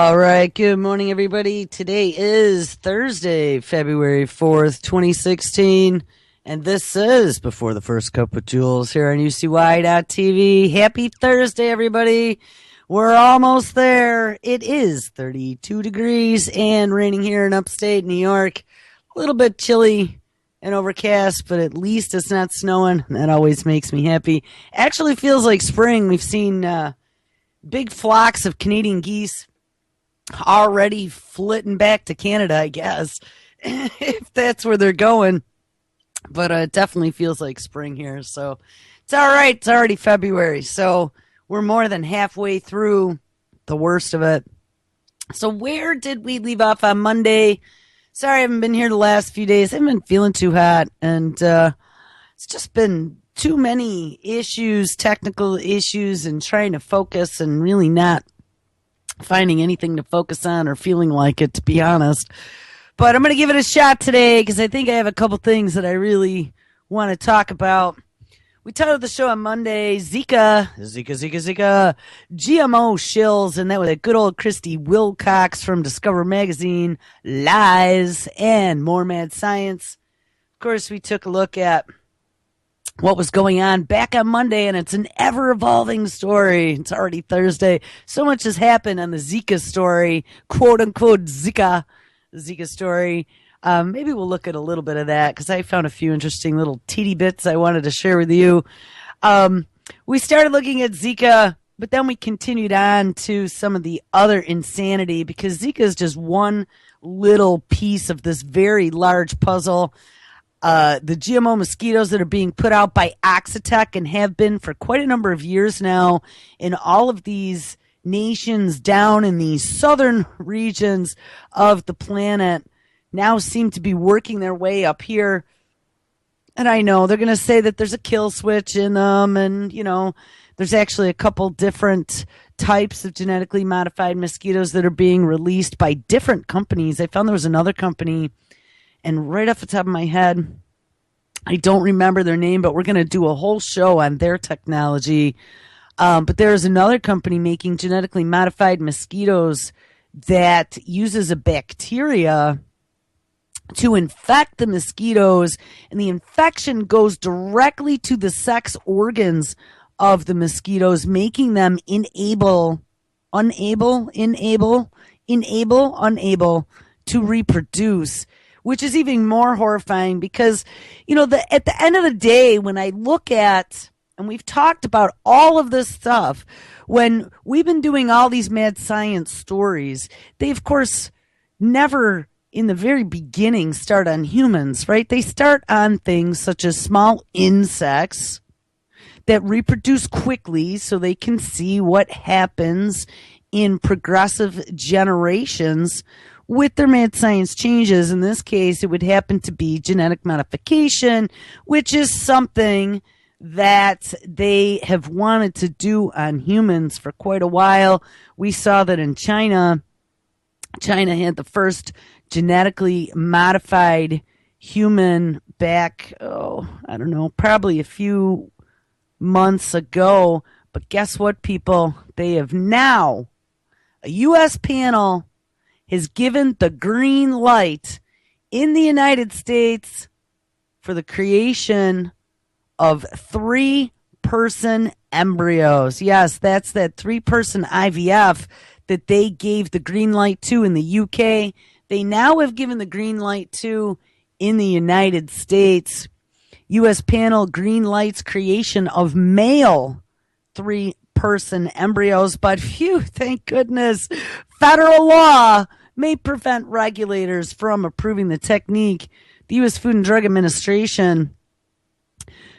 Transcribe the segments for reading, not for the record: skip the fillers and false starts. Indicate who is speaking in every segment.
Speaker 1: All right, good morning, everybody. Today is Thursday, February 4th, 2016, and this is Before the First Cup with Jules here on UCY.TV. Happy Thursday, everybody. We're almost there. It is 32 degrees and raining here in upstate New York. A little bit chilly and overcast, but at least it's not snowing. That always makes me happy. Actually feels like spring. We've seen big flocks of Canadian geese already flitting back to Canada, I guess, if that's where they're going. But it definitely feels like spring here. So it's all right. It's already February. So we're more than halfway through the worst of it. So where did we leave off on Monday? Sorry, I haven't been here the last few days. I haven't been feeling too hot. And it's just been too many issues, technical issues, and trying to focus and really not finding anything to focus on or feeling like it, to be honest. But I'm going to give it a shot today because I think I have a couple things that I really want to talk about. We titled the show on Monday, Zika, GMO shills, and that was a good old Christy Wilcox from Discover Magazine, lies, and more mad science. Of course, we took a look at what was going on back on Monday, and it's an ever-evolving story. It's already Thursday. So much has happened on the Zika story, quote-unquote Zika story. Maybe we'll look at a little bit of that, because I found a few interesting little teeny bits I wanted to share with you. We started looking at Zika, but then we continued on to some of the other insanity, because Zika is just one little piece of this very large puzzle. The GMO mosquitoes that are being put out by Oxitec and have been for quite a number of years now in all of these nations down in the southern regions of the planet now seem to be working their way up here. And I know they're going to say that there's a kill switch in them, and, you know, there's actually a couple different types of genetically modified mosquitoes that are being released by different companies. I found there was another company, and right off the top of my head, I don't remember their name, but we're going to do a whole show on their technology. But there is another company making genetically modified mosquitoes that uses a bacteria to infect the mosquitoes, and the infection goes directly to the sex organs of the mosquitoes, making them unable to reproduce, which is even more horrifying because, you know, at the end of the day, when I look at, and we've talked about all of this stuff, when we've been doing all these mad science stories, they, of course, never in the very beginning start on humans, right? They start on things such as small insects that reproduce quickly so they can see what happens in progressive generations with their mad science changes. In this case, it would happen to be genetic modification, which is something that they have wanted to do on humans for quite a while. We saw that in China had the first genetically modified human back, probably a few months ago. But guess what, people? They have now, a U.S. panel has given the green light in the United States for the creation of 3-person embryos. Yes, that's that 3-person IVF that they gave the green light to in the UK. They now have given the green light to in the United States. U.S. panel green lights creation of male 3-person embryos, but phew, thank goodness, federal law may prevent regulators from approving the technique. The U.S. Food and Drug Administration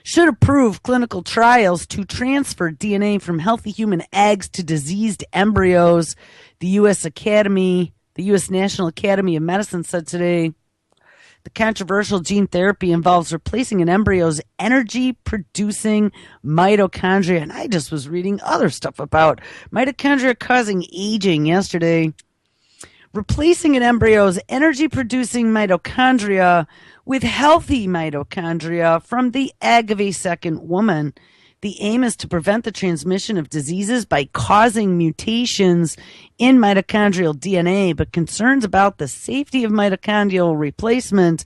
Speaker 1: should approve clinical trials to transfer DNA from healthy human eggs to diseased embryos. The U.S. National Academy of Medicine said today the controversial gene therapy involves replacing an embryo's energy-producing mitochondria. And I just was reading other stuff about mitochondria causing aging yesterday. Replacing an embryo's energy-producing mitochondria with healthy mitochondria from the egg of a second woman. The aim is to prevent the transmission of diseases by causing mutations in mitochondrial DNA, but concerns about the safety of mitochondrial replacement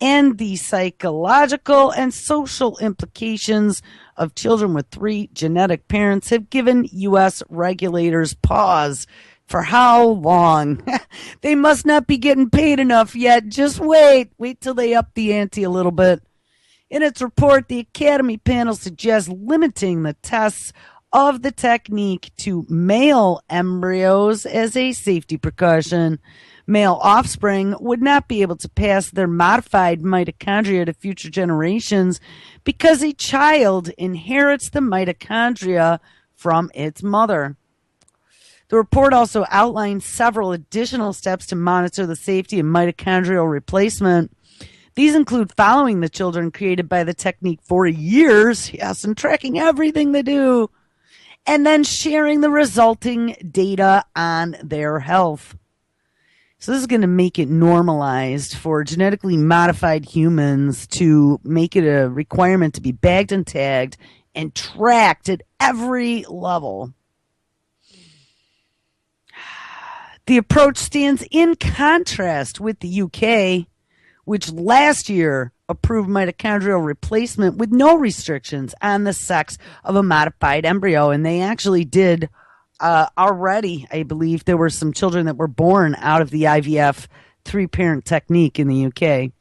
Speaker 1: and the psychological and social implications of children with 3 genetic parents have given U.S. regulators pause. For how long? They must not be getting paid enough yet. Just wait. Wait till they up the ante a little bit. In its report, the Academy panel suggests limiting the tests of the technique to male embryos as a safety precaution. Male offspring would not be able to pass their modified mitochondria to future generations because a child inherits the mitochondria from its mother. The report also outlines several additional steps to monitor the safety of mitochondrial replacement. These include following the children created by the technique for years, yes, and tracking everything they do, and then sharing the resulting data on their health. So this is going to make it normalized for genetically modified humans to make it a requirement to be bagged and tagged and tracked at every level. The approach stands in contrast with the UK, which last year approved mitochondrial replacement with no restrictions on the sex of a modified embryo. And they actually did already, I believe, there were some children that were born out of the IVF 3-parent technique in the UK.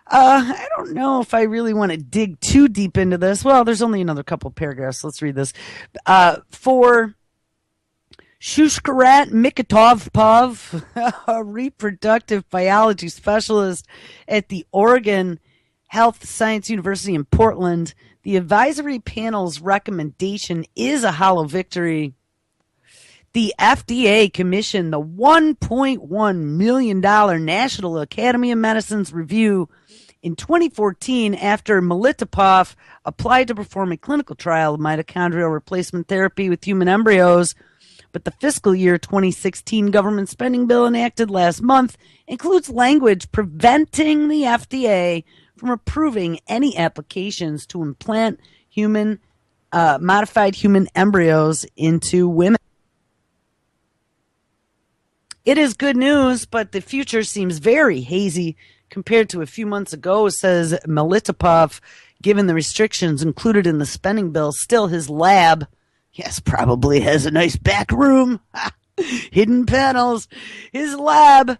Speaker 1: I don't know if I really want to dig too deep into this. Well, there's only another couple of paragraphs. Let's read this. For Shushkarat Mikatovpov, a reproductive biology specialist at the Oregon Health Science University in Portland, the advisory panel's recommendation is a hollow victory. The FDA commissioned the $1.1 million National Academy of Medicine's review in 2014 after Militipov applied to perform a clinical trial of mitochondrial replacement therapy with human embryos. But the fiscal year 2016 government spending bill enacted last month includes language preventing the FDA from approving any applications to implant modified human embryos into women. It is good news, but the future seems very hazy compared to a few months ago, says Militipov. Given the restrictions included in the spending bill, still his lab, yes, probably has a nice back room, hidden panels. His lab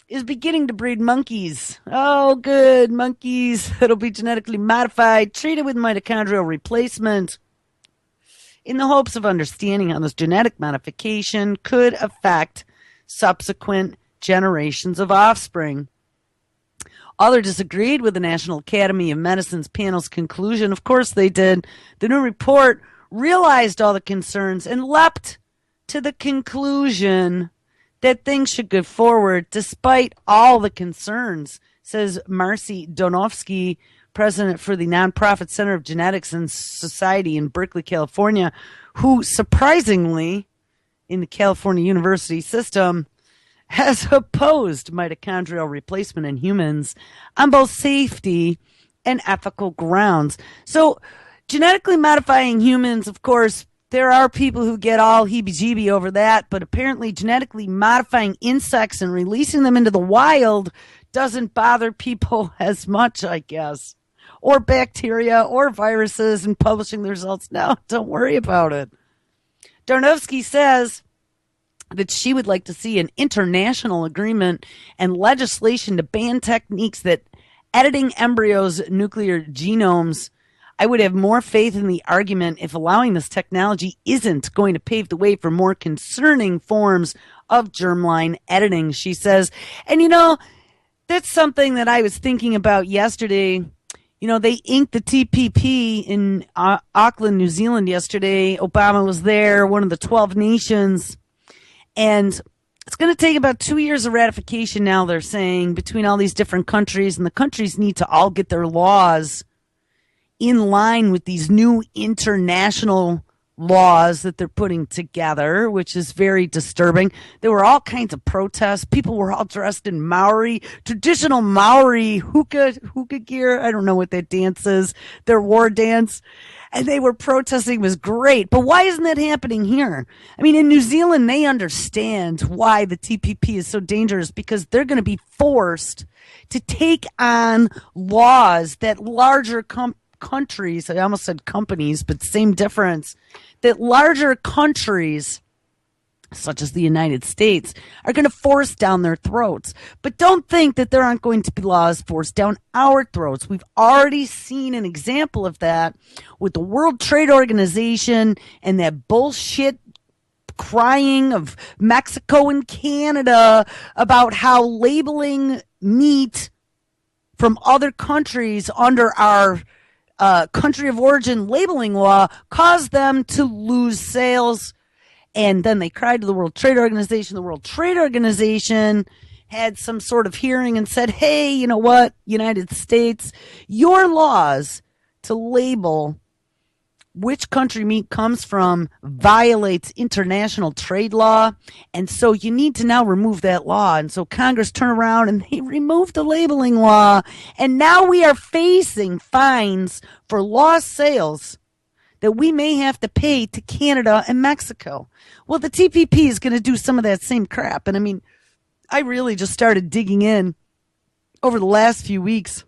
Speaker 1: is beginning to breed monkeys. Oh, good, monkeys that'll be genetically modified, treated with mitochondrial replacement, in the hopes of understanding how this genetic modification could affect subsequent generations of offspring. Others disagreed with the National Academy of Medicine's panel's conclusion. Of course they did. The new report realized all the concerns and leapt to the conclusion that things should go forward despite all the concerns, says Marcy Donovsky, president for the nonprofit Center of Genetics and Society in Berkeley, California, who surprisingly, in the California University system, has opposed mitochondrial replacement in humans on both safety and ethical grounds. So, genetically modifying humans, of course, there are people who get all heebie-jeebie over that, but apparently genetically modifying insects and releasing them into the wild doesn't bother people as much, I guess. Or bacteria or viruses and publishing the results. No, don't worry about it. Darnovsky says that she would like to see an international agreement and legislation to ban techniques that editing embryos' nuclear genomes. I would have more faith in the argument if allowing this technology isn't going to pave the way for more concerning forms of germline editing, she says. And, you know, that's something that I was thinking about yesterday. You know, they inked the TPP in Auckland, New Zealand yesterday. Obama was there, one of the 12 nations. And it's going to take about 2 years of ratification now, they're saying, between all these different countries. And the countries need to all get their laws in line with these new international laws that they're putting together, which is very disturbing. There were all kinds of protests. People were all dressed in Maori, traditional Maori hookah gear. I don't know what that dance is, their war dance. And they were protesting. It was great. But why isn't that happening here? I mean, in New Zealand, they understand why the TPP is so dangerous, because they're going to be forced to take on laws that larger countries, I almost said companies, but same difference, that larger countries, such as the United States, are going to force down their throats. But don't think that there aren't going to be laws forced down our throats. We've already seen an example of that with the World Trade Organization and that bullshit crying of Mexico and Canada about how labeling meat from other countries under our country of origin labeling law caused them to lose sales. And then they cried to the World Trade Organization. The World Trade Organization had some sort of hearing and said, hey, you know what, United States, your laws to label which country meat comes from violates international trade law. And so you need to now remove that law. And so Congress turned around and they removed the labeling law. And now we are facing fines for lost sales that we may have to pay to Canada and Mexico. Well, the TPP is going to do some of that same crap. And I mean, I really just started digging in over the last few weeks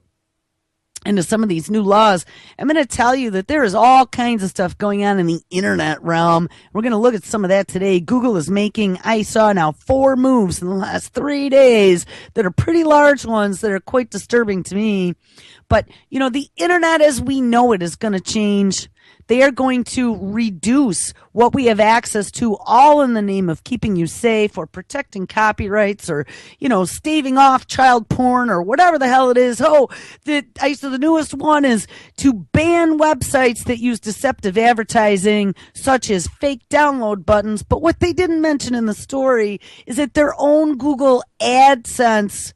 Speaker 1: into some of these new laws. I'm going to tell you that there is all kinds of stuff going on in the internet realm. We're going to look at some of that today. Google is making, I saw now 4 moves in the last 3 days that are pretty large ones that are quite disturbing to me. But, you know, the internet as we know it is going to change. They are going to reduce what we have access to, all in the name of keeping you safe or protecting copyrights or, you know, staving off child porn or whatever the hell it is. So the newest one is to ban websites that use deceptive advertising, such as fake download buttons. But what they didn't mention in the story is that their own Google AdSense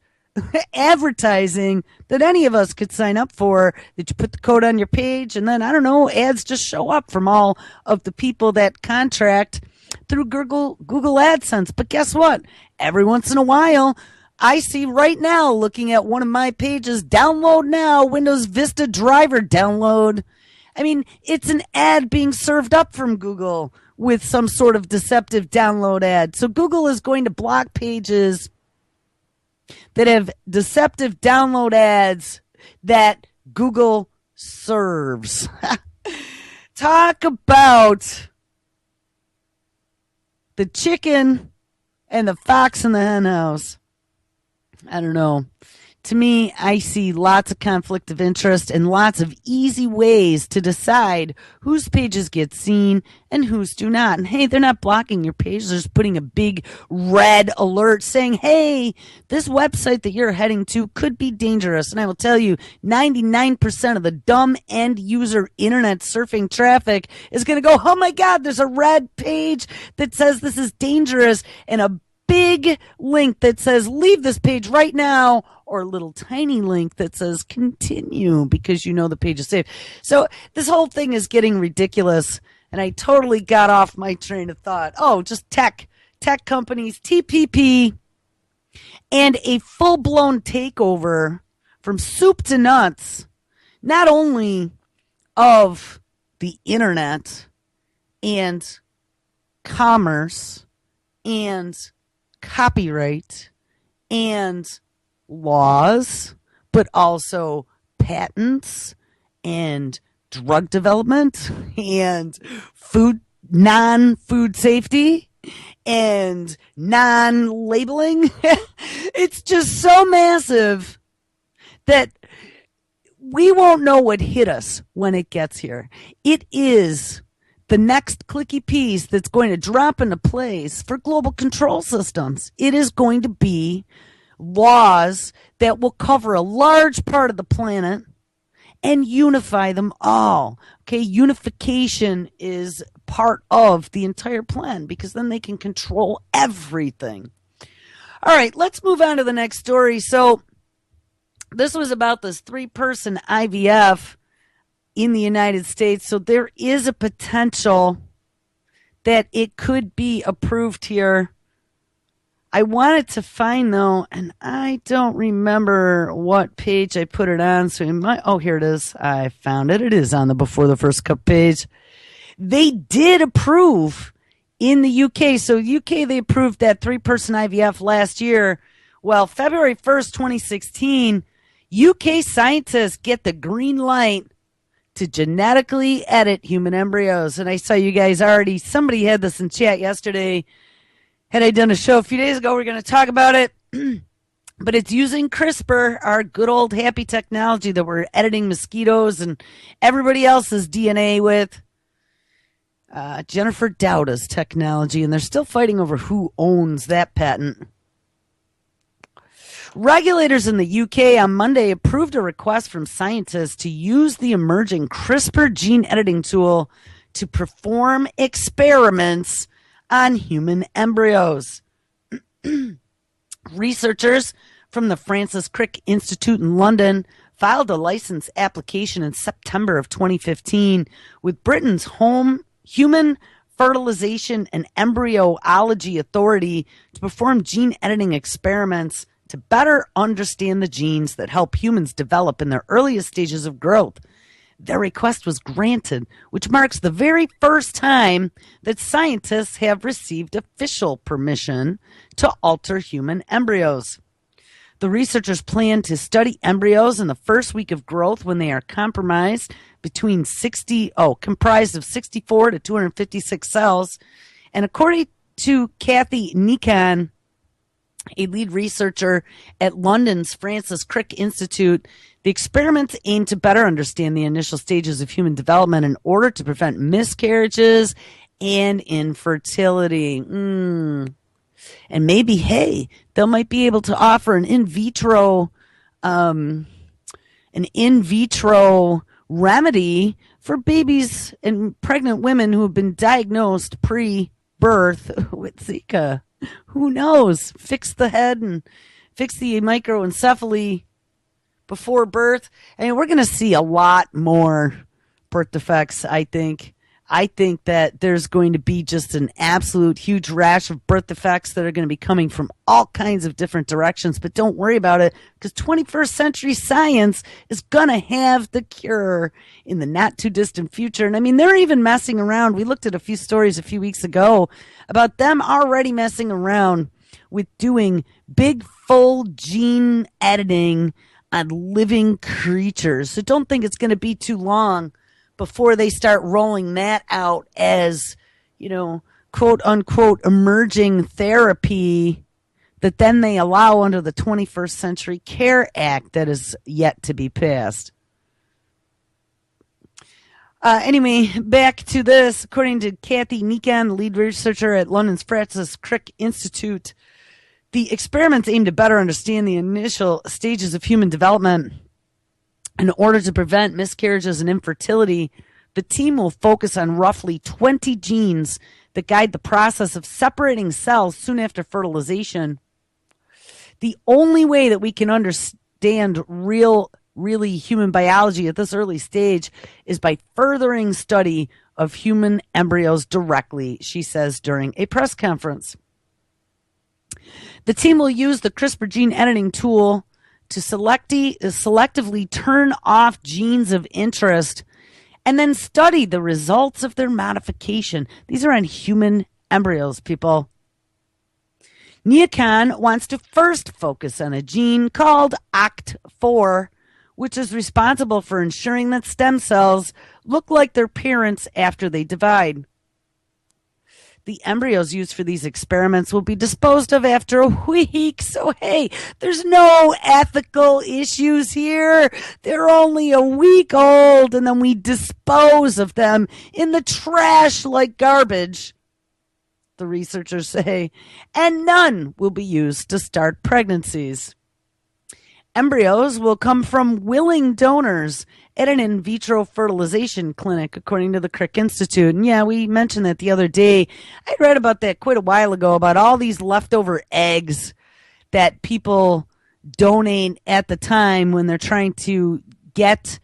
Speaker 1: advertising that any of us could sign up for, that you put the code on your page and then, I don't know, ads just show up from all of the people that contract through Google AdSense. But guess what? Every once in a while, I see right now, looking at one of my pages, download now, Windows Vista driver download. I mean, it's an ad being served up from Google with some sort of deceptive download ad. So Google is going to block pages that have deceptive download ads that Google serves. Talk about the chicken and the fox in the hen house. I don't know. To me, I see lots of conflict of interest and lots of easy ways to decide whose pages get seen and whose do not. And hey, they're not blocking your page. They're just putting a big red alert saying, hey, this website that you're heading to could be dangerous. And I will tell you, 99% of the dumb end user internet surfing traffic is going to go, oh my God, there's a red page that says this is dangerous, and a big link that says leave this page right now, or a little tiny link that says continue because you know the page is safe. So this whole thing is getting ridiculous, and I totally got off my train of thought. Oh, just tech companies, TPP, and a full-blown takeover from soup to nuts, not only of the internet and commerce and copyright and laws, but also patents and drug development and non-food safety and non-labeling. It's just so massive that we won't know what hit us when it gets here. It is the next clicky piece that's going to drop into place for global control systems. It is going to be laws that will cover a large part of the planet and unify them all. Okay, unification is part of the entire plan because then they can control everything. All right, let's move on to the next story. So this was about this 3-person IVF in the United States. So there is a potential that it could be approved here. I wanted to find, though, and I don't remember what page I put it on. So we might, oh, here it is. I found it. It is on the Before the First Cup page. They did approve in the UK. So UK, they approved that 3-person IVF last year. Well, February 1st, 2016, UK scientists get the green light to genetically edit human embryos. And I saw you guys already, somebody had this in chat yesterday. Had I done a show a few days ago, we're going to talk about it. But it's using CRISPR, our good old happy technology that we're editing mosquitoes and everybody else's DNA with. Jennifer Dowda's technology, and they're still fighting over who owns that patent. Regulators in the UK on Monday approved a request from scientists to use the emerging CRISPR gene editing tool to perform experiments on human embryos. Researchers from the Francis Crick Institute in London filed a license application in September of 2015 with Britain's Human Fertilization and Embryology Authority to perform gene editing experiments to better understand the genes that help humans develop in their earliest stages of growth. Their request was granted, which marks the very first time that scientists have received official permission to alter human embryos. The researchers plan to study embryos in the first week of growth when they are comprised of 64 to 256 cells. And according to Kathy Nikon, a lead researcher at London's Francis Crick Institute, the experiments aim to better understand the initial stages of human development in order to prevent miscarriages and infertility. And maybe, hey, they might be able to offer an in vitro remedy for babies and pregnant women who have been diagnosed pre-birth with Zika. Who knows? Fix the head and fix the microencephaly before birth. I mean, we're going to see a lot more birth defects, I think. I think that there's going to be just an absolute huge rash of birth defects that are going to be coming from all kinds of different directions. But don't worry about it, because 21st century science is going to have the cure in the not too distant future. And I mean, they're even messing around. We looked at a few stories a few weeks ago about them already messing around with doing big full gene editing on living creatures. So don't think it's going to be too long before they start rolling that out as, quote unquote, emerging therapy that then they allow under the 21st Century Care Act that is yet to be passed. Anyway, back to this. According to Kathy Nikon, the lead researcher at London's Francis Crick Institute, the experiments aim to better understand the initial stages of human development. In order to prevent miscarriages and infertility, the team will focus on roughly 20 genes that guide the process of separating cells soon after fertilization. The only way that we can understand really human biology at this early stage is by furthering study of human embryos directly, she says during a press conference. The team will use the CRISPR gene editing tool to selectively turn off genes of interest and then study the results of their modification. These are on human embryos, people. Nikon wants to first focus on a gene called OCT4, which is responsible for ensuring that stem cells look like their parents after they divide. The embryos used for these experiments will be disposed of after a week. So, hey, there's no ethical issues here. They're only a week old, and then we dispose of them in the trash like garbage, the researchers say, and none will be used to start pregnancies. Embryos will come from willing donors at an in vitro fertilization clinic, according to the Crick Institute. And yeah, we mentioned that the other day. I read about that quite a while ago, about all these leftover eggs that people donate at the time when they're trying to get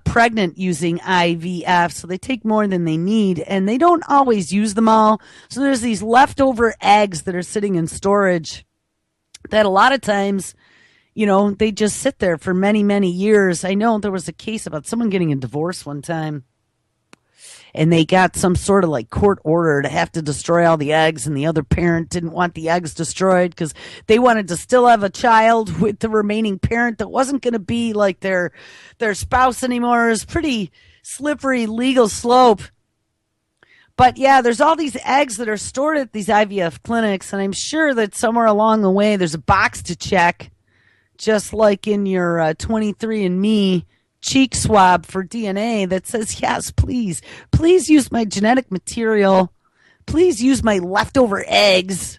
Speaker 1: pregnant using IVF, so they take more than they need, and they don't always use them all. So there's these leftover eggs that are sitting in storage that a lot of times, they just sit there for many, many years. I know there was a case about someone getting a divorce one time, and they got some sort of like court order to have to destroy all the eggs, and the other parent didn't want the eggs destroyed because they wanted to still have a child with the remaining parent that wasn't going to be like their spouse anymore. It was pretty slippery legal slope. But yeah, there's all these eggs that are stored at these IVF clinics, and I'm sure that somewhere along the way there's a box to check, just like in your 23andMe cheek swab for DNA that says, yes, please use my genetic material. Please use my leftover eggs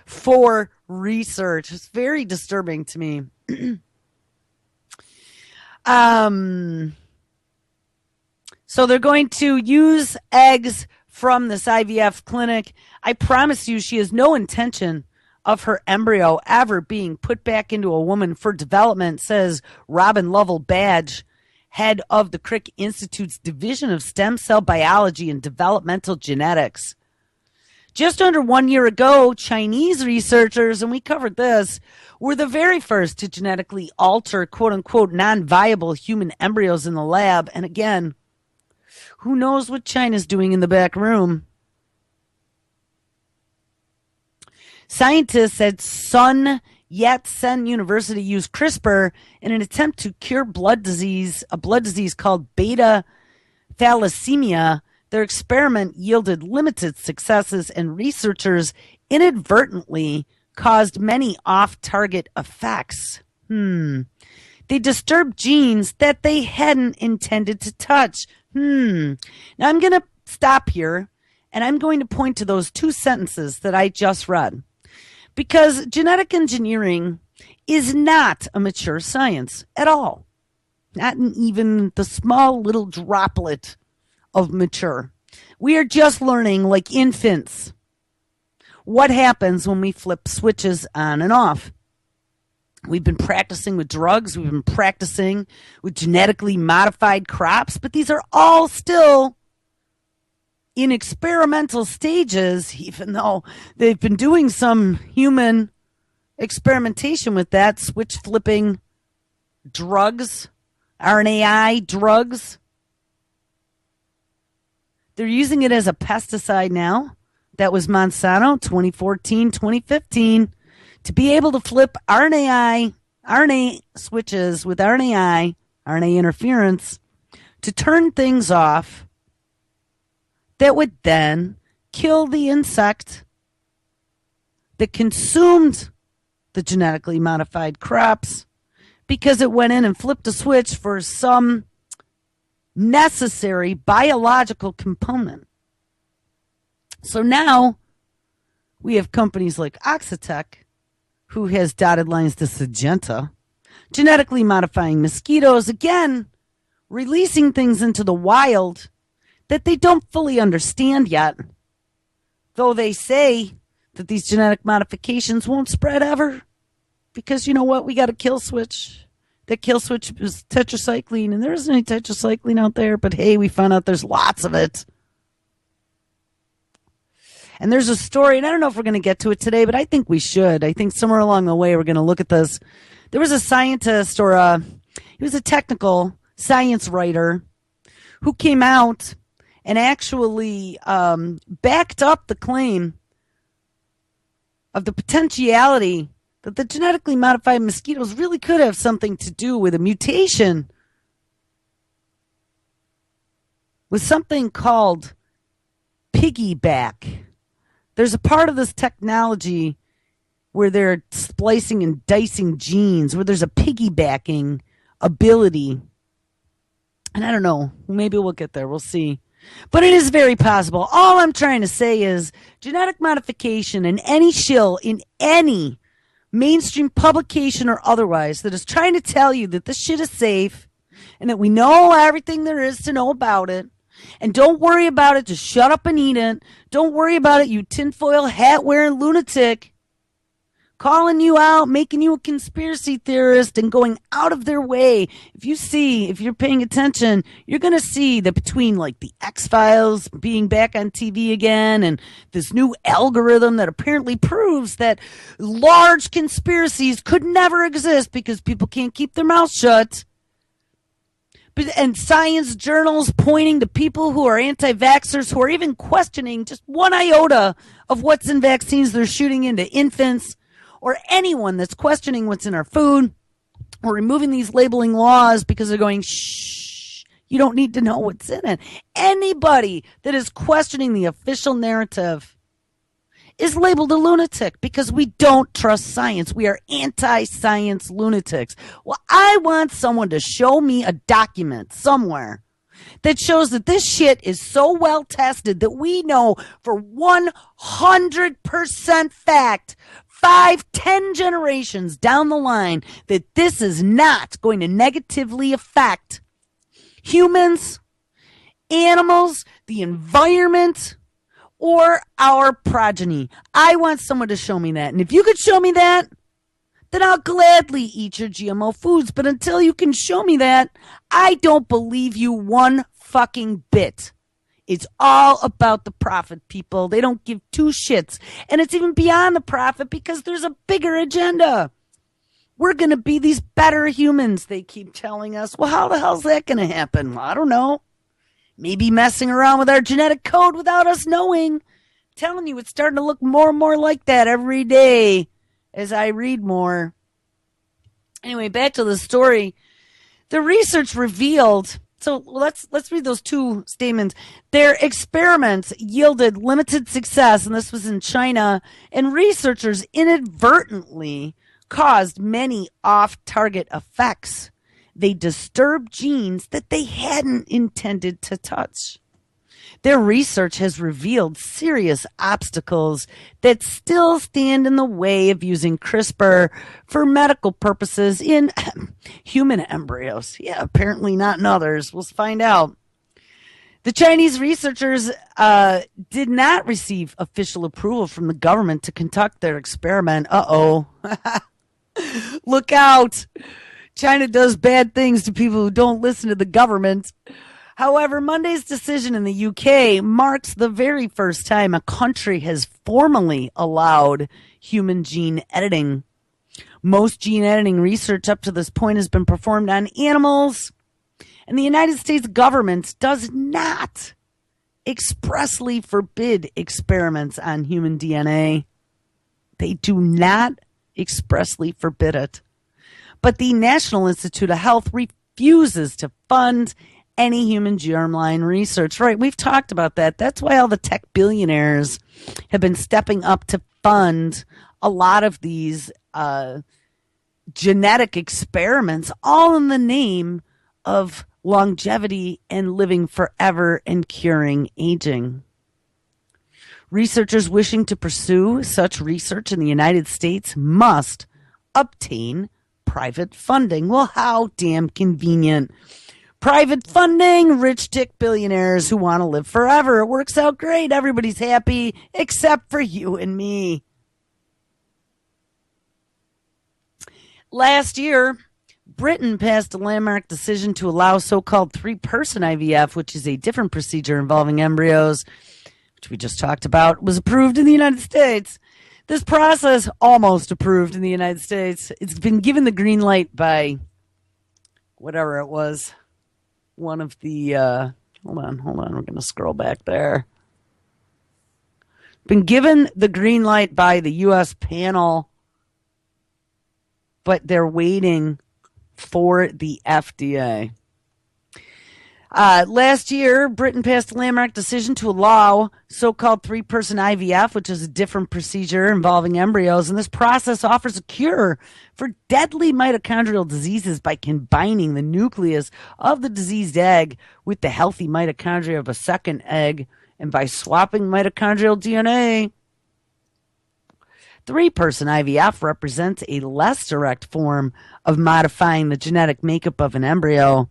Speaker 1: for research. It's very disturbing to me. So they're going to use eggs from this IVF clinic. I promise you, she has no intention of her embryo ever being put back into a woman for development, says Robin Lovell Badge, head of the Crick Institute's Division of Stem Cell Biology and Developmental Genetics. Just under 1 year ago, Chinese researchers, and we covered this, were the very first to genetically alter quote-unquote non-viable human embryos in the lab. And again, who knows what China's doing in the back room? Scientists at Sun Yat-sen University used CRISPR in an attempt to cure a blood disease called beta thalassemia. Their experiment yielded limited successes, and researchers inadvertently caused many off-target effects. They disturbed genes that they hadn't intended to touch. Now I'm going to stop here, and I'm going to point to those two sentences that I just read. Because genetic engineering is not a mature science at all. Not in even the small little droplet of mature. We are just learning, like infants, what happens when we flip switches on and off. We've been practicing with drugs. We've been practicing with genetically modified crops. But these are all still in experimental stages, even though they've been doing some human experimentation with that, switch flipping drugs, RNAi drugs. They're using it as a pesticide now. That was Monsanto, 2014, 2015, to be able to flip RNA switches with RNA interference to turn things off that would then kill the insect that consumed the genetically modified crops because it went in and flipped a switch for some necessary biological component. So now we have companies like Oxitec, who has dotted lines to Syngenta, genetically modifying mosquitoes, again, releasing things into the wild that they don't fully understand yet, though they say that these genetic modifications won't spread ever because you know what? We got a kill switch. That kill switch is tetracycline, and there isn't any tetracycline out there, but hey, we found out there's lots of it. And there's a story, and I don't know if we're going to get to it today, but I think we should. I think somewhere along the way we're going to look at this. There was a scientist, he was a technical science writer who came out and actually backed up the claim of the potentiality that the genetically modified mosquitoes really could have something to do with a mutation with something called piggyback. There's a part of this technology where they're splicing and dicing genes, where there's a piggybacking ability. And I don't know, maybe we'll get there, we'll see. But it is very possible. All I'm trying to say is genetic modification and any shill in any mainstream publication or otherwise that is trying to tell you that this shit is safe and that we know everything there is to know about it, and don't worry about it, just shut up and eat it. Don't worry about it, you tinfoil hat wearing lunatic. calling you out, making you a conspiracy theorist, and going out of their way. If you're paying attention, you're going to see that between like the X-Files being back on TV again and this new algorithm that apparently proves that large conspiracies could never exist because people can't keep their mouths shut. And science journals pointing to people who are anti-vaxxers who are even questioning just one iota of what's in vaccines they're shooting into infants, or anyone that's questioning what's in our food, or removing these labeling laws because they're going, shh, you don't need to know what's in it. Anybody that is questioning the official narrative is labeled a lunatic because we don't trust science. We are anti-science lunatics. Well, I want someone to show me a document somewhere that shows that this shit is so well tested that we know for 100% fact 5-10 generations down the line that this is not going to negatively affect humans, animals, the environment, or our progeny. I want someone to show me that. And if you could show me that, then I'll gladly eat your GMO foods. But until you can show me that, I don't believe you one fucking bit. It's all about the profit, people. They don't give two shits. And it's even beyond the profit because there's a bigger agenda. We're going to be these better humans, they keep telling us. Well, how the hell's that going to happen? Well, I don't know. Maybe messing around with our genetic code without us knowing. I'm telling you, it's starting to look more and more like that every day as I read more. Anyway, back to the story. The research revealed... So let's read those two statements. Their experiments yielded limited success, and this was in China, and researchers inadvertently caused many off-target effects. They disturbed genes that they hadn't intended to touch. Their research has revealed serious obstacles that still stand in the way of using CRISPR for medical purposes in human embryos. Yeah, apparently not in others. We'll find out. The Chinese researchers did not receive official approval from the government to conduct their experiment. Uh-oh. Look out. China does bad things to people who don't listen to the government. However, Monday's decision in the UK marks the very first time a country has formally allowed human gene editing. Most gene editing research up to this point has been performed on animals, and the United States government does not expressly forbid experiments on human DNA. They do not expressly forbid it. But the National Institute of Health refuses to fund any human germline research. Right, we've talked about that. That's why all the tech billionaires have been stepping up to fund a lot of these genetic experiments, all in the name of longevity and living forever and curing aging. Researchers wishing to pursue such research in the United States must obtain private funding. Well, how damn convenient. Private funding, rich dick billionaires who want to live forever. It works out great. Everybody's happy except for you and me. Last year, Britain passed a landmark decision to allow so-called three-person IVF, which is a different procedure involving embryos, which we just talked about, was approved in the United States. This process, almost approved in the United States, it's been given the green light by whatever it was. One of the, hold on, we're going to scroll back there. Been given the green light by the U.S. panel, but they're waiting for the FDA. Last year, Britain passed a landmark decision to allow so-called three-person IVF, which is a different procedure involving embryos, and this process offers a cure for deadly mitochondrial diseases by combining the nucleus of the diseased egg with the healthy mitochondria of a second egg, and by swapping mitochondrial DNA. Three-person IVF represents a less direct form of modifying the genetic makeup of an embryo,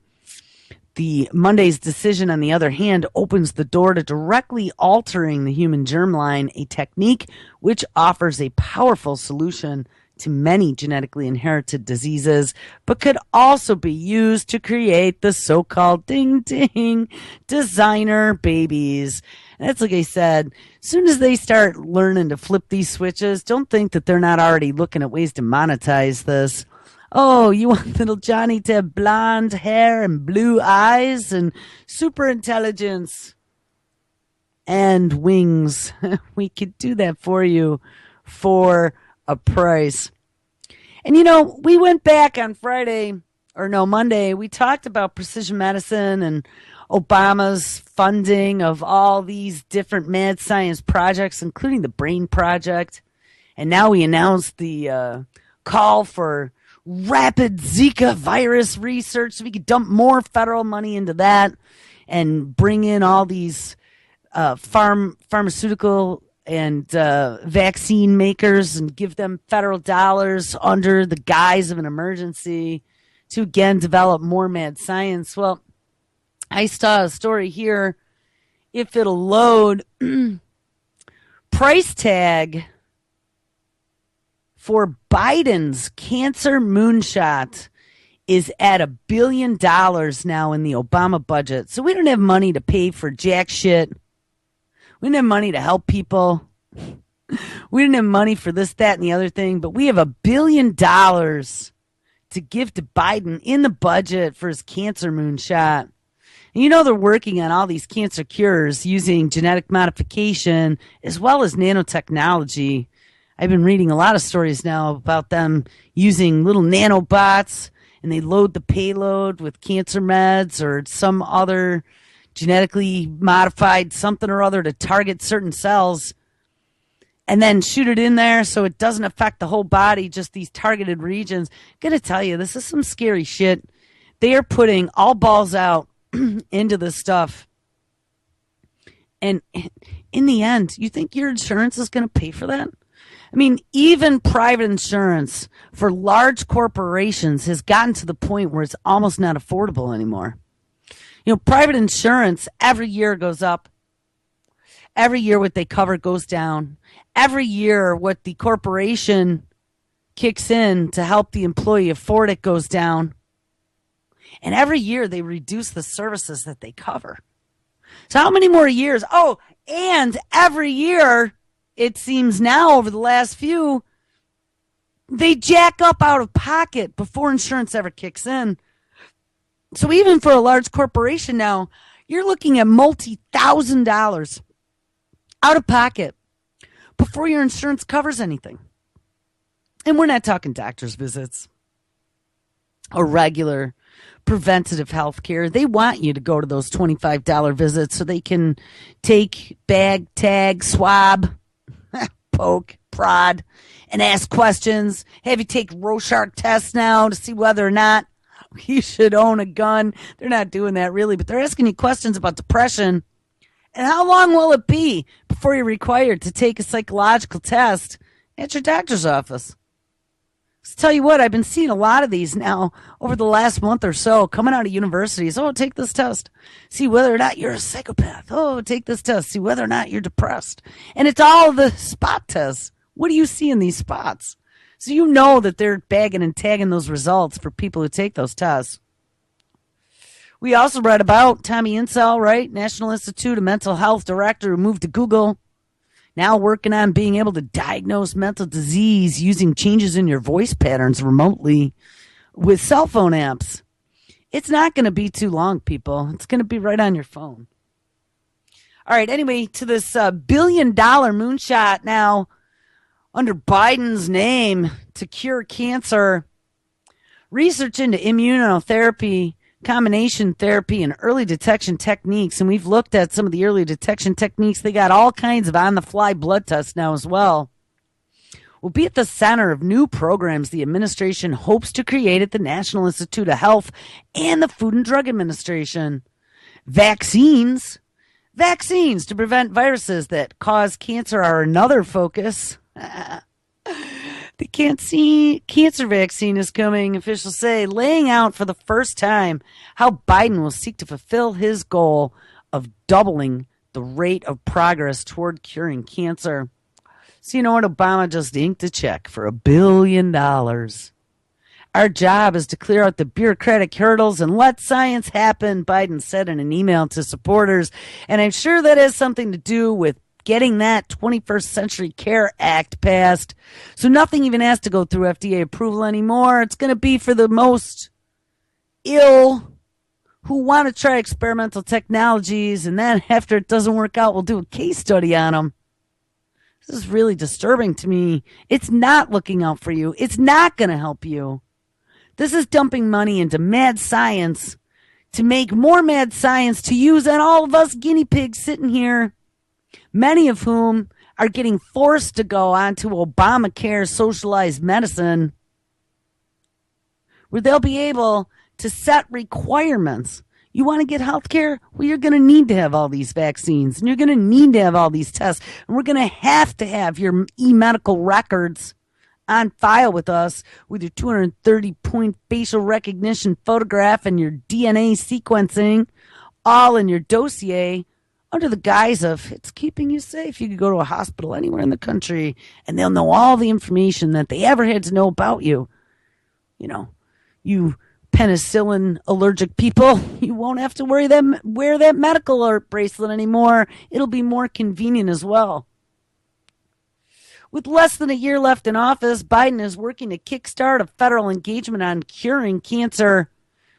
Speaker 1: The Monday's decision, on the other hand, opens the door to directly altering the human germline, a technique which offers a powerful solution to many genetically inherited diseases, but could also be used to create the so-called ding-ding designer babies. And that's like I said, as soon as they start learning to flip these switches, don't think that they're not already looking at ways to monetize this. Oh, you want little Johnny to have blonde hair and blue eyes and super intelligence and wings. We could do that for you for a price. And we went back on Monday, we talked about precision medicine and Obama's funding of all these different mad science projects, including the Brain Project. And now we announced the call for rapid Zika virus research so we could dump more federal money into that and bring in all these pharmaceutical and vaccine makers and give them federal dollars under the guise of an emergency to, again, develop more mad science. Well, I saw a story here, if it'll load, price tag for Biden's cancer moonshot is at $1 billion now in the Obama budget. So we don't have money to pay for jack shit. We didn't have money to help people. We didn't have money for this, that, and the other thing. But we have $1 billion to give to Biden in the budget for his cancer moonshot. And they're working on all these cancer cures using genetic modification as well as nanotechnology. I've been reading a lot of stories now about them using little nanobots, and they load the payload with cancer meds or some other genetically modified something or other to target certain cells and then shoot it in there so it doesn't affect the whole body, just these targeted regions. Gonna tell you, this is some scary shit. They are putting all balls out into this stuff. And in the end, you think your insurance is going to pay for that? I mean, even private insurance for large corporations has gotten to the point where it's almost not affordable anymore. Private insurance every year goes up. Every year what they cover goes down. Every year what the corporation kicks in to help the employee afford it goes down. And every year they reduce the services that they cover. So how many more years? Oh, and every year, it seems now over the last few, they jack up out of pocket before insurance ever kicks in. So even for a large corporation now, you're looking at multi-$1,000 out of pocket before your insurance covers anything. And we're not talking doctor's visits or regular preventative health care. They want you to go to those $25 visits so they can take, bag, tag, swab, poke, prod, and ask questions. Have you take Rorschach tests now to see whether or not you should own a gun? They're not doing that really, but they're asking you questions about depression. And how long will it be before you're required to take a psychological test at your doctor's office? So tell you what, I've been seeing a lot of these now over the last month or so coming out of universities. Oh, take this test. See whether or not you're a psychopath. Oh, take this test. See whether or not you're depressed. And it's all the spot tests. What do you see in these spots? So you know that they're bagging and tagging those results for people who take those tests. We also read about Tommy Insel, right? National Institute of Mental Health director who moved to Google. Now working on being able to diagnose mental disease using changes in your voice patterns remotely with cell phone apps. It's not going to be too long, people. It's going to be right on your phone. All right, anyway, to this $1 billion moonshot now under Biden's name to cure cancer. Research into immunotherapy, combination therapy, and early detection techniques. And we've looked at some of the early detection techniques. They got all kinds of on-the-fly blood tests now as well. Will be at the center of new programs the administration hopes to create at the National Institute of Health and the Food and Drug Administration. Vaccines to prevent viruses that cause cancer are another focus. The cancer vaccine is coming, officials say, laying out for the first time how Biden will seek to fulfill his goal of doubling the rate of progress toward curing cancer. So you know what? Obama just inked a check for $1 billion. Our job is to clear out the bureaucratic hurdles and let science happen, Biden said in an email to supporters. And I'm sure that has something to do with getting that 21st Century Care Act passed. So nothing even has to go through FDA approval anymore. It's going to be for the most ill who want to try experimental technologies. And then after it doesn't work out, we'll do a case study on them. This is really disturbing to me. It's not looking out for you. It's not going to help you. This is dumping money into mad science to make more mad science to use on all of us guinea pigs sitting here, many of whom are getting forced to go onto Obamacare socialized medicine, where they'll be able to set requirements. You want to get health care? Well, you're going to need to have all these vaccines, and you're going to need to have all these tests, and we're going to have your e-medical records on file with us with your 230-point facial recognition photograph and your DNA sequencing all in your dossier under the guise of it's keeping you safe. You could go to a hospital anywhere in the country and they'll know all the information that they ever had to know about you. You know, you penicillin allergic people, you won't have to wear that medical alert bracelet anymore. It'll be more convenient as well. With less than a year left in office, Biden is working to kickstart a federal engagement on curing cancer,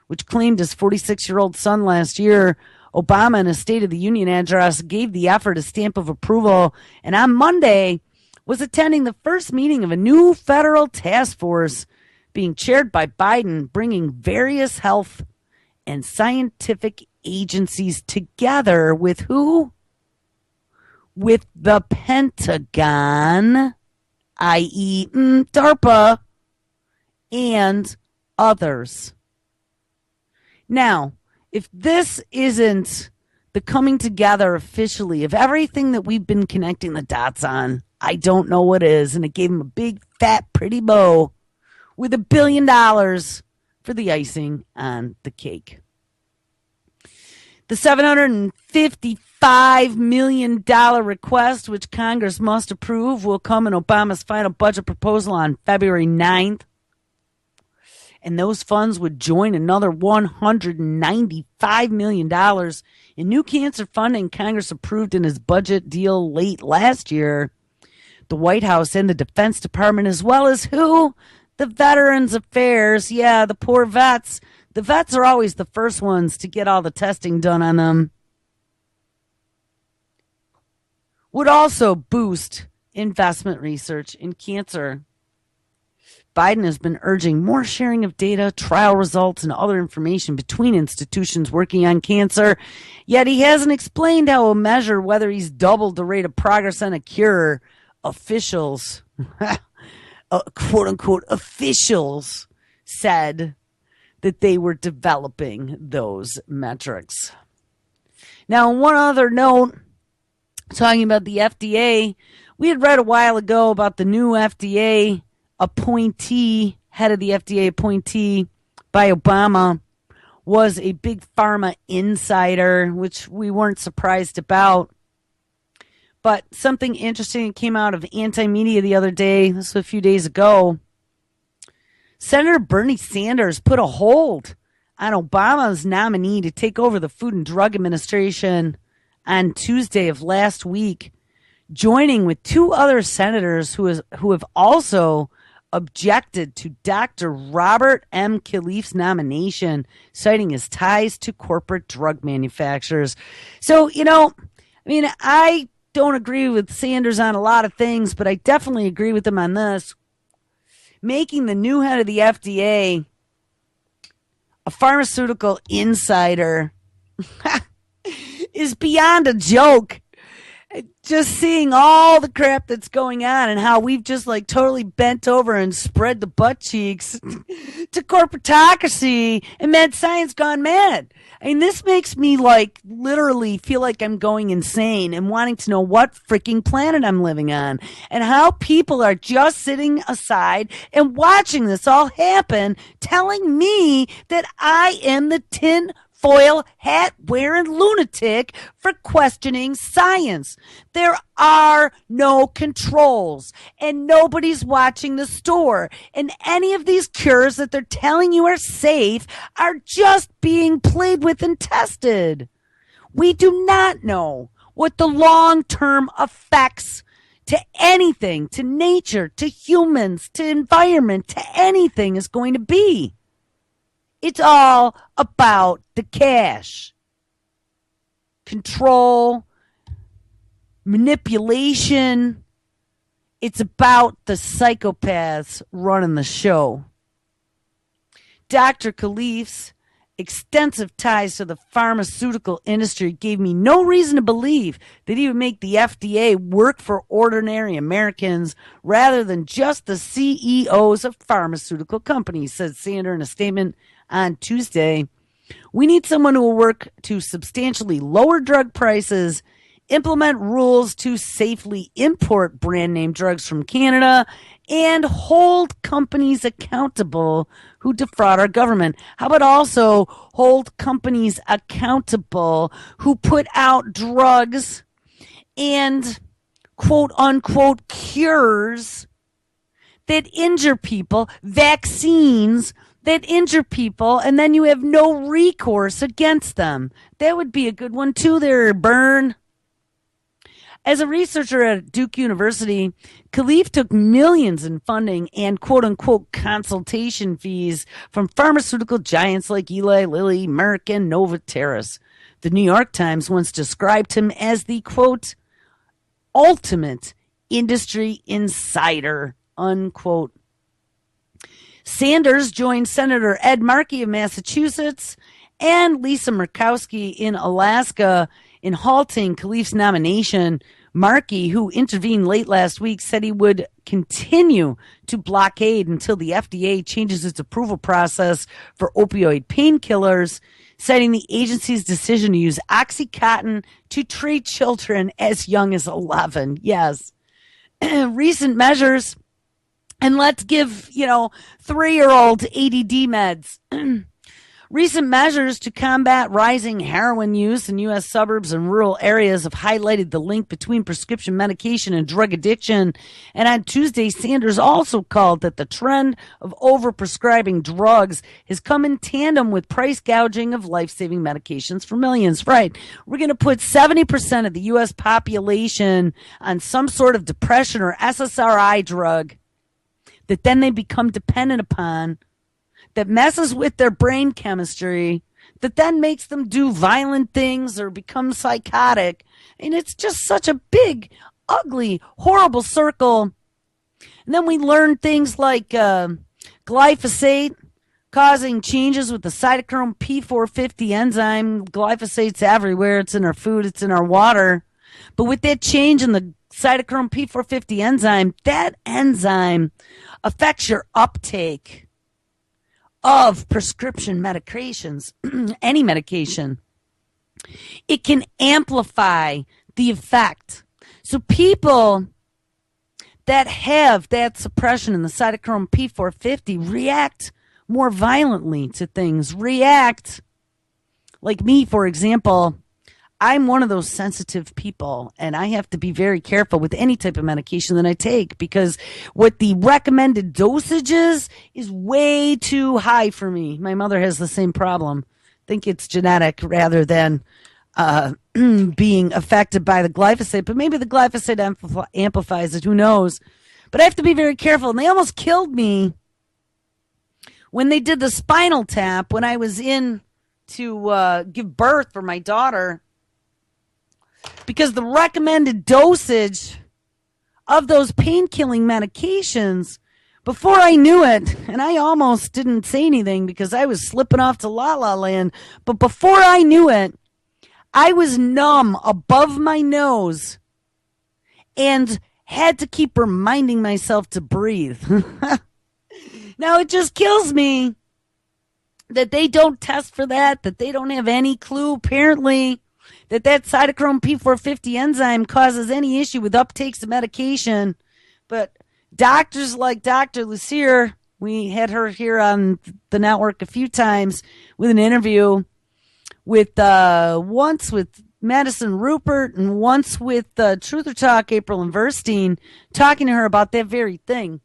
Speaker 1: which claimed his 46-year-old son last year. Obama, in a State of the Union address, gave the effort a stamp of approval, and on Monday was attending the first meeting of a new federal task force being chaired by Biden, bringing various health and scientific agencies together with who? With the Pentagon, i.e., DARPA, and others. Now, if this isn't the coming together officially of everything that we've been connecting the dots on, I don't know what is. And it gave him a big, fat, pretty bow with $1 billion for the icing on the cake. The $755 million request, which Congress must approve, will come in Obama's final budget proposal on February 9th. And those funds would join another $195 million in new cancer funding Congress approved in his budget deal late last year. The White House and the Defense Department, as well as who? The Veterans Affairs. Yeah, the poor vets. The vets are always the first ones to get all the testing done on them. Would also boost investment research in cancer. Biden has been urging more sharing of data, trial results, and other information between institutions working on cancer, yet he hasn't explained how he'll measure whether he's doubled the rate of progress on a cure. Officials, quote-unquote officials, said that they were developing those metrics. Now, on one other note, talking about the FDA, we had read a while ago about the new FDA appointee, head of the FDA appointee by Obama, was a big pharma insider, which we weren't surprised about. But something interesting came out of Anti-Media the other day, this was a few days ago. Senator Bernie Sanders put a hold on Obama's nominee to take over the Food and Drug Administration on Tuesday of last week, joining with two other senators who have also objected to Dr. Robert M. Khalif's nomination, citing his ties to corporate drug manufacturers. So, I don't agree with Sanders on a lot of things, but I definitely agree with him on this. Making the new head of the FDA a pharmaceutical insider is beyond a joke. just seeing all the crap that's going on and how we've just like totally bent over and spread the butt cheeks to corporatocracy and mad science gone mad. I mean, this makes me like literally feel like I'm going insane and wanting to know what freaking planet I'm living on and how people are just sitting aside and watching this all happen, telling me that I am the tinfoil hat wearing lunatic for questioning science. There are no controls and nobody's watching the store. And any of these cures that they're telling you are safe are just being played with and tested. We do not know what the long-term effects to anything, to nature, to humans, to environment, to anything is going to be. It's all about the cash, control, manipulation. It's about the psychopaths running the show. Dr. Khalif's extensive ties to the pharmaceutical industry gave me no reason to believe that he would make the FDA work for ordinary Americans rather than just the CEOs of pharmaceutical companies, said Sander in a statement on Tuesday. We need someone who will work to substantially lower drug prices, implement rules to safely import brand name drugs from Canada, and hold companies accountable who defraud our government. How about also hold companies accountable who put out drugs and quote unquote cures that injure people, vaccines that injure people, and then you have no recourse against them. That would be a good one too there, Byrne. As a researcher at Duke University, Khalif took millions in funding and quote-unquote consultation fees from pharmaceutical giants like Eli Lilly, Merck, and Novartis. The New York Times once described him as the, quote, ultimate industry insider, unquote. Sanders joined Senator Ed Markey of Massachusetts and Lisa Murkowski in Alaska in halting Khalif's nomination. Markey, who intervened late last week, said he would continue to blockade until the FDA changes its approval process for opioid painkillers, citing the agency's decision to use OxyContin to treat children as young as 11. Yes. Recent measures, and let's give, 3-year-old ADD meds. Recent measures to combat rising heroin use in U.S. suburbs and rural areas have highlighted the link between prescription medication and drug addiction. And on Tuesday, Sanders also called that the trend of overprescribing drugs has come in tandem with price gouging of life-saving medications for millions. Right. We're going to put 70% of the U.S. population on some sort of depression or SSRI drug that then they become dependent upon, that messes with their brain chemistry, that then makes them do violent things or become psychotic. And it's just such a big, ugly, horrible circle. And then we learn things like glyphosate causing changes with the cytochrome P450 enzyme. Glyphosate's everywhere. It's in our food. It's in our water. But with that change in the cytochrome P450 enzyme, that enzyme affects your uptake of prescription medications, any medication. It can amplify the effect. So people that have that suppression in the cytochrome P450 react more violently to things, react like me, for example. I'm one of those sensitive people, and I have to be very careful with any type of medication that I take because what the recommended dosage is way too high for me. My mother has the same problem. I think it's genetic rather than being affected by the glyphosate, but maybe the glyphosate amplifies it. Who knows? But I have to be very careful, and they almost killed me when they did the spinal tap when I was in to give birth for my daughter. Because the recommended dosage of those pain-killing medications, before I knew it, and I almost didn't say anything because I was slipping off to La La Land, but before I knew it, I was numb above my nose and had to keep reminding myself to breathe. Now, it just kills me that they don't test for that they don't have any clue, apparently, that cytochrome P450 enzyme causes any issue with uptakes of medication. But doctors like Dr. Lucier, we had her here on the network a few times with an interview with once with Madison Rupert and once with Truth or Talk, April and Verstein, talking to her about that very thing.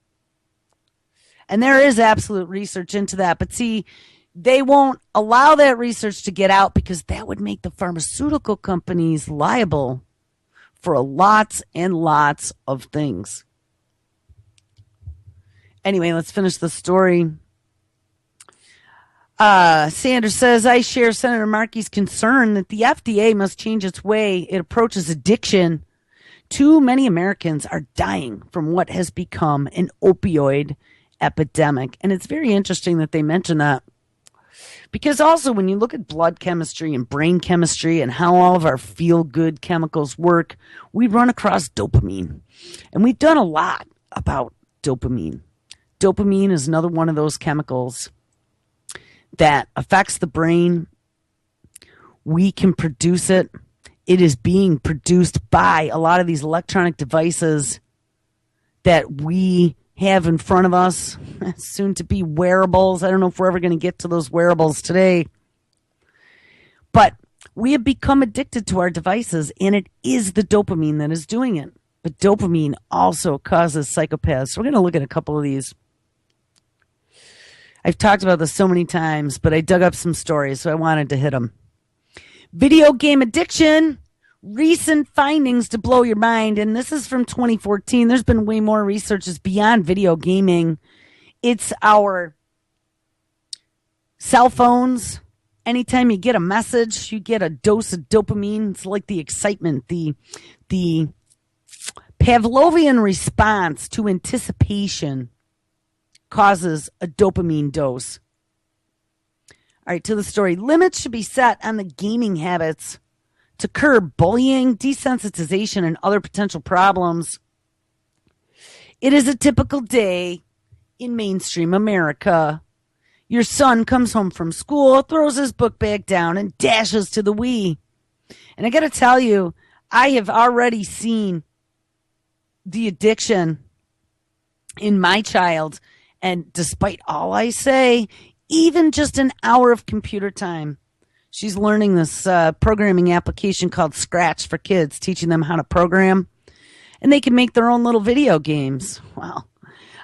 Speaker 1: And there is absolute research into that. But see, they won't allow that research to get out because that would make the pharmaceutical companies liable for lots and lots of things. Anyway, let's finish the story. Sanders says, I share Senator Markey's concern that the FDA must change its way it approaches addiction. Too many Americans are dying from what has become an opioid epidemic. And it's very interesting that they mention that. Because also when you look at blood chemistry and brain chemistry and how all of our feel-good chemicals work, we run across dopamine. And we've done a lot about dopamine. Dopamine is another one of those chemicals that affects the brain. We can produce it. It is being produced by a lot of these electronic devices that we have in front of us, soon to be wearables. I don't know if we're ever going to get to those wearables today. But we have become addicted to our devices, and it is the dopamine that is doing it. But dopamine also causes psychopaths. So we're going to look at a couple of these. I've talked about this so many times, but I dug up some stories, so I wanted to hit them. Video game addiction, recent findings to blow your mind. And this is from 2014. There's been way more researches beyond video gaming. It's our cell phones. Anytime you get a message, you get a dose of dopamine. It's like the excitement, the Pavlovian response to anticipation causes a dopamine dose. All right, to the story. Limits should be set on the gaming habits to curb bullying, desensitization, and other potential problems. It is a typical day in mainstream America. Your son comes home from school, throws his book bag down, and dashes to the Wii. And I got to tell you, I have already seen the addiction in my child. And despite all I say, even just an hour of computer time, she's learning this programming application called Scratch for kids, teaching them how to program. And they can make their own little video games. Well,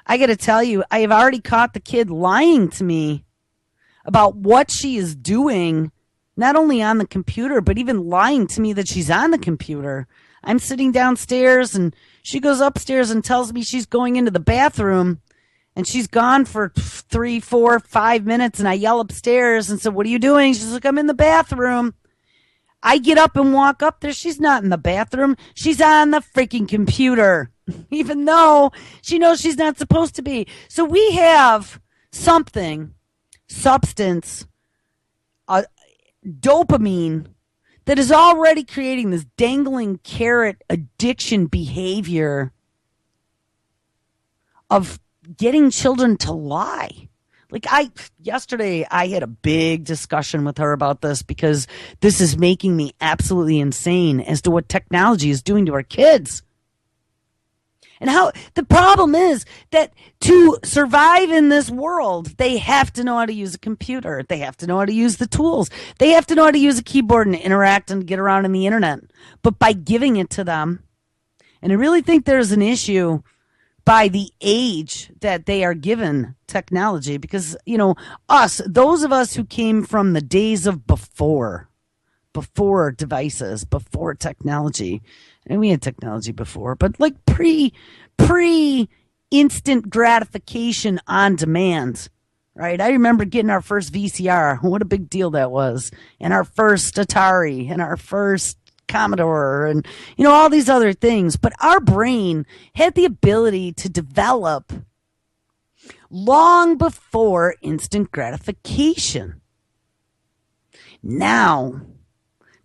Speaker 1: I got to tell you, I have already caught the kid lying to me about what she is doing, not only on the computer, but even lying to me that she's on the computer. I'm sitting downstairs and she goes upstairs and tells me she's going into the bathroom. And she's gone for 3, 4, 5 minutes, and I yell upstairs and say, what are you doing? She's like, I'm in the bathroom. I get up and walk up there. She's not in the bathroom. She's on the freaking computer, even though she knows she's not supposed to be. So we have substance, dopamine, that is already creating this dangling carrot addiction behavior of getting children to lie. Yesterday I had a big discussion with her about this because this is making me absolutely insane as to what technology is doing to our kids. And how the problem is that to survive in this world, they have to know how to use a computer. They have to know how to use the tools. They have to know how to use a keyboard and interact and get around in the internet. But by giving it to them, and I really think there's an issue by the age that they are given technology, because, those of us who came from the days of before devices, before technology, and we had technology before, but like pre instant gratification on demand, right? I remember getting our first VCR. What a big deal that was. And our first Atari and our first Commodore and, all these other things. But our brain had the ability to develop long before instant gratification. Now,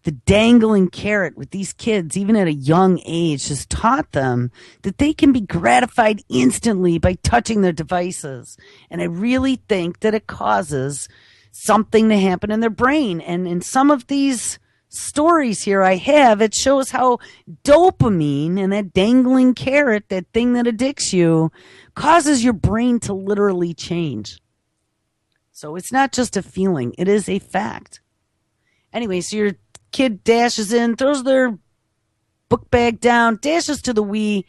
Speaker 1: the dangling carrot with these kids, even at a young age, has taught them that they can be gratified instantly by touching their devices. And I really think that it causes something to happen in their brain. And in some of these stories here I have, it shows how dopamine and that dangling carrot, that thing that addicts you, causes your brain to literally change. So it's not just a feeling, it is a fact. Anyway, so your kid dashes in, throws their book bag down, dashes to the Wii,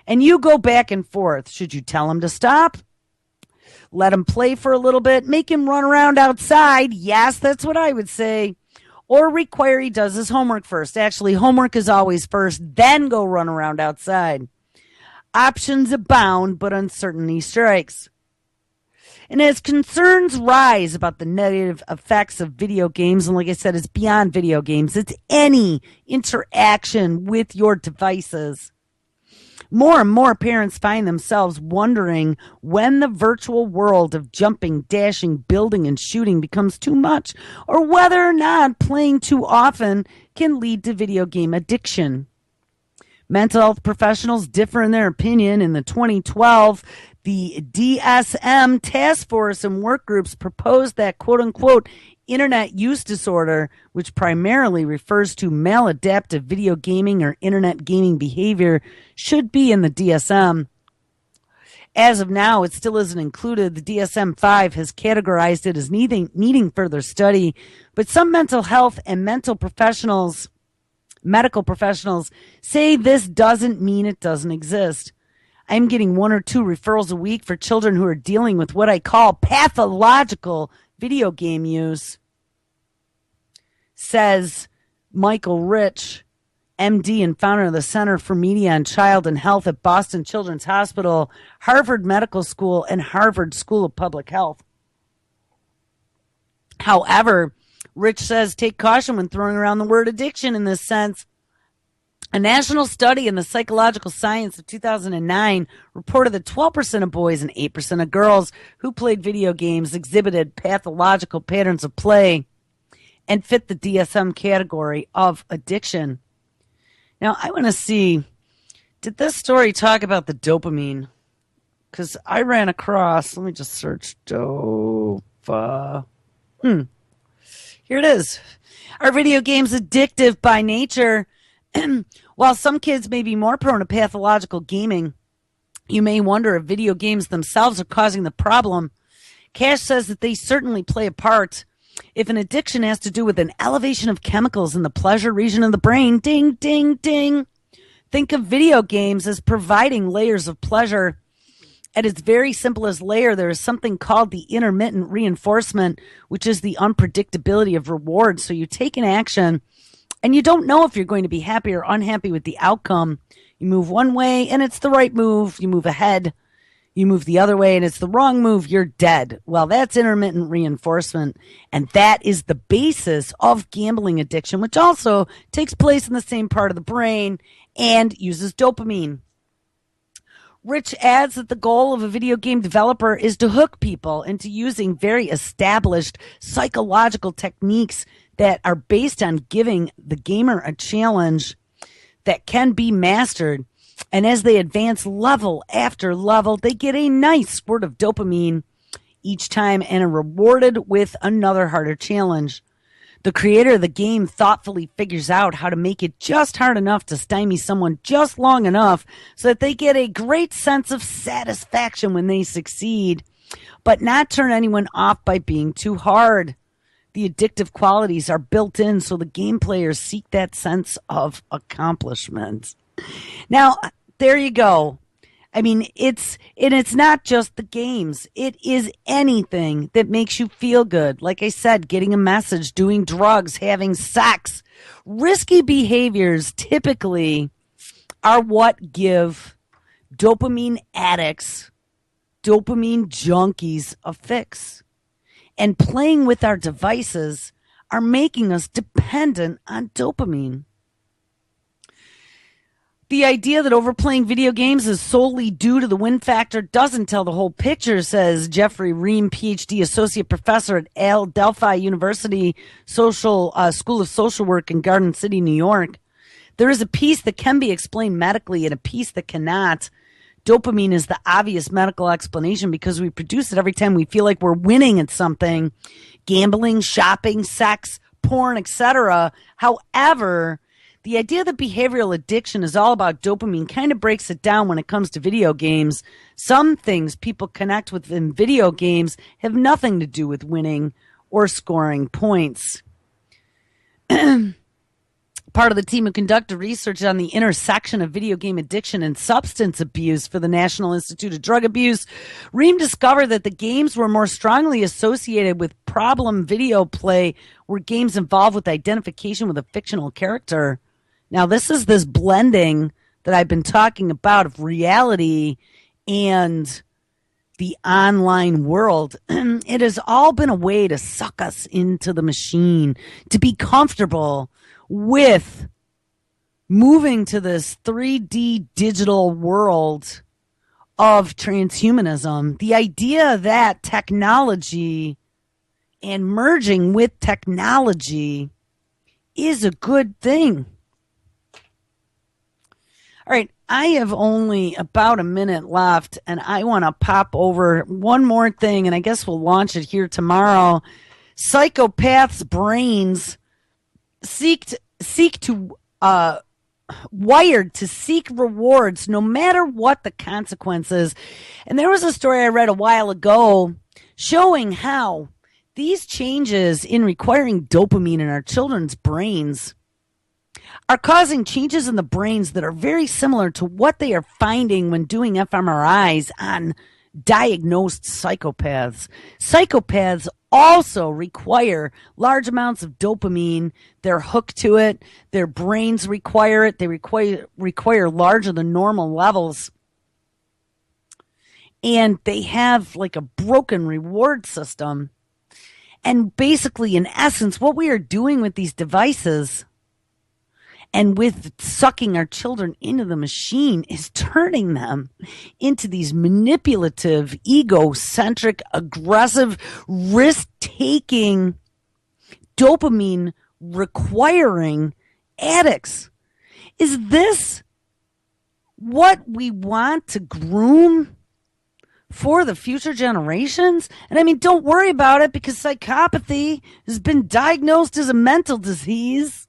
Speaker 1: and you go back and forth. Should you tell him to stop? Let him play for a little bit, make him run around outside? Yes, that's what I would say. Or require he does his homework first. Actually, homework is always first, then go run around outside. Options abound, but uncertainty strikes. And as concerns rise about the negative effects of video games, and like I said, it's beyond video games, it's any interaction with your devices. More and more parents find themselves wondering when the virtual world of jumping, dashing, building, and shooting becomes too much, or whether or not playing too often can lead to video game addiction. Mental health professionals differ in their opinion. In the 2012, the DSM task force and work groups proposed that quote-unquote internet use disorder, which primarily refers to maladaptive video gaming or internet gaming behavior, should be in the DSM. As of now, it still isn't included. The DSM-5 has categorized it as needing further study, but some mental health and medical professionals say this doesn't mean it doesn't exist. I'm getting 1 or 2 referrals a week for children who are dealing with what I call pathological video game use, says Michael Rich, MD and founder of the Center for Media and Child and Health at Boston Children's Hospital, Harvard Medical School, and Harvard School of Public Health. However, Rich says take caution when throwing around the word addiction in this sense. A national study in the Psychological Science of 2009 reported that 12% of boys and 8% of girls who played video games exhibited pathological patterns of play and fit the DSM category of addiction. Now, I want to see, did this story talk about the dopamine? Because I ran across, let me just search Here it is. Are video games addictive by nature? While some kids may be more prone to pathological gaming, you may wonder if video games themselves are causing the problem. Cash says that they certainly play a part. If an addiction has to do with an elevation of chemicals in the pleasure region of the brain, ding, ding, ding. Think of video games as providing layers of pleasure. At its very simplest layer, there is something called the intermittent reinforcement, which is the unpredictability of rewards. So you take an action and you don't know if you're going to be happy or unhappy with the outcome. You move one way and it's the right move. You move ahead. You move the other way and it's the wrong move. You're dead. Well, that's intermittent reinforcement. And that is the basis of gambling addiction, which also takes place in the same part of the brain and uses dopamine. Rich adds that the goal of a video game developer is to hook people into using very established psychological techniques that are based on giving the gamer a challenge that can be mastered. And as they advance level after level, they get a nice squirt of dopamine each time and are rewarded with another harder challenge. The creator of the game thoughtfully figures out how to make it just hard enough to stymie someone just long enough so that they get a great sense of satisfaction when they succeed, but not turn anyone off by being too hard. The addictive qualities are built in so the game players seek that sense of accomplishment. Now, there you go. I mean, it's not just the games. It is anything that makes you feel good. Like I said, getting a message, doing drugs, having sex. Risky behaviors typically are what give dopamine addicts, dopamine junkies a fix. And playing with our devices are making us dependent on dopamine. The idea that overplaying video games is solely due to the win factor doesn't tell the whole picture, says Jeffrey Ream, PhD, Associate Professor at Delphi University School of Social Work in Garden City, New York. There is a piece that can be explained medically and a piece that cannot. Dopamine is the obvious medical explanation because we produce it every time we feel like we're winning at something. Gambling, shopping, sex, porn, etc. However, the idea that behavioral addiction is all about dopamine kind of breaks it down when it comes to video games. Some things people connect with in video games have nothing to do with winning or scoring points. Part of the team who conducted research on the intersection of video game addiction and substance abuse for the National Institute of Drug Abuse, Ream discovered that the games were more strongly associated with problem video play were games involved with identification with a fictional character. Now, this is this blending that I've been talking about of reality and the online world. It has all been a way to suck us into the machine, to be comfortable with moving to this 3D digital world of transhumanism. The idea that technology and merging with technology is a good thing. All right, I have only about a minute left, and I want to pop over one more thing, and I guess we'll launch it here tomorrow. Psychopaths' brains wired to seek rewards no matter what the consequences. And there was a story I read a while ago showing how these changes in requiring dopamine in our children's brains are causing changes in the brains that are very similar to what they are finding when doing fMRIs on diagnosed psychopaths. Psychopaths also require large amounts of dopamine. They're hooked to it. Their brains require it. They require larger than normal levels. And they have like a broken reward system. And basically, in essence, what we are doing with these devices and with sucking our children into the machine is turning them into these manipulative, egocentric, aggressive, risk-taking, dopamine-requiring addicts. Is this what we want to groom for the future generations? And I mean, don't worry about it because psychopathy has been diagnosed as a mental disease.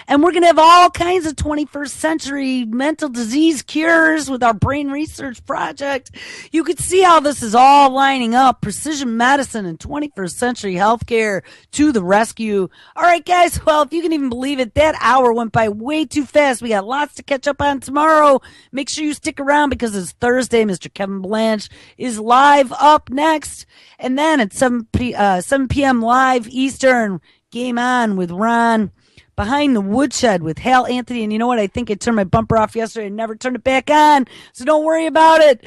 Speaker 1: And we're going to have all kinds of 21st century mental disease cures with our brain research project. You could see how this is all lining up. Precision medicine and 21st century healthcare to the rescue. All right, guys. Well, if you can even believe it, that hour went by way too fast. We got lots to catch up on tomorrow. Make sure you stick around because it's Thursday. Mr. Kevin Blanche is live up next. And then at 7 p.m. live Eastern, Game On with Ron. Behind the Woodshed with Hal Anthony. And you know what? I think I turned my bumper off yesterday and never turned it back on. So don't worry about it.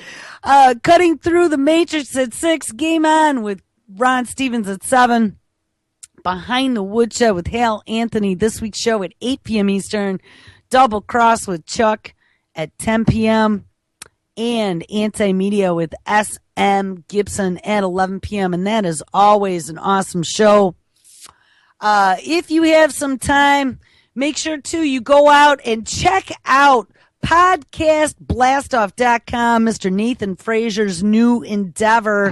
Speaker 1: Cutting Through the Matrix at 6. Game On with Ron Stevens at 7. Behind the Woodshed with Hal Anthony. This week's show at 8 p.m. Eastern. Double Cross with Chuck at 10 p.m. And Anti-Media with S.M. Gibson at 11 p.m. And that is always an awesome show. If you have some time, make sure you go out and check out podcastblastoff.com, Mr. Nathan Frazier's new endeavor.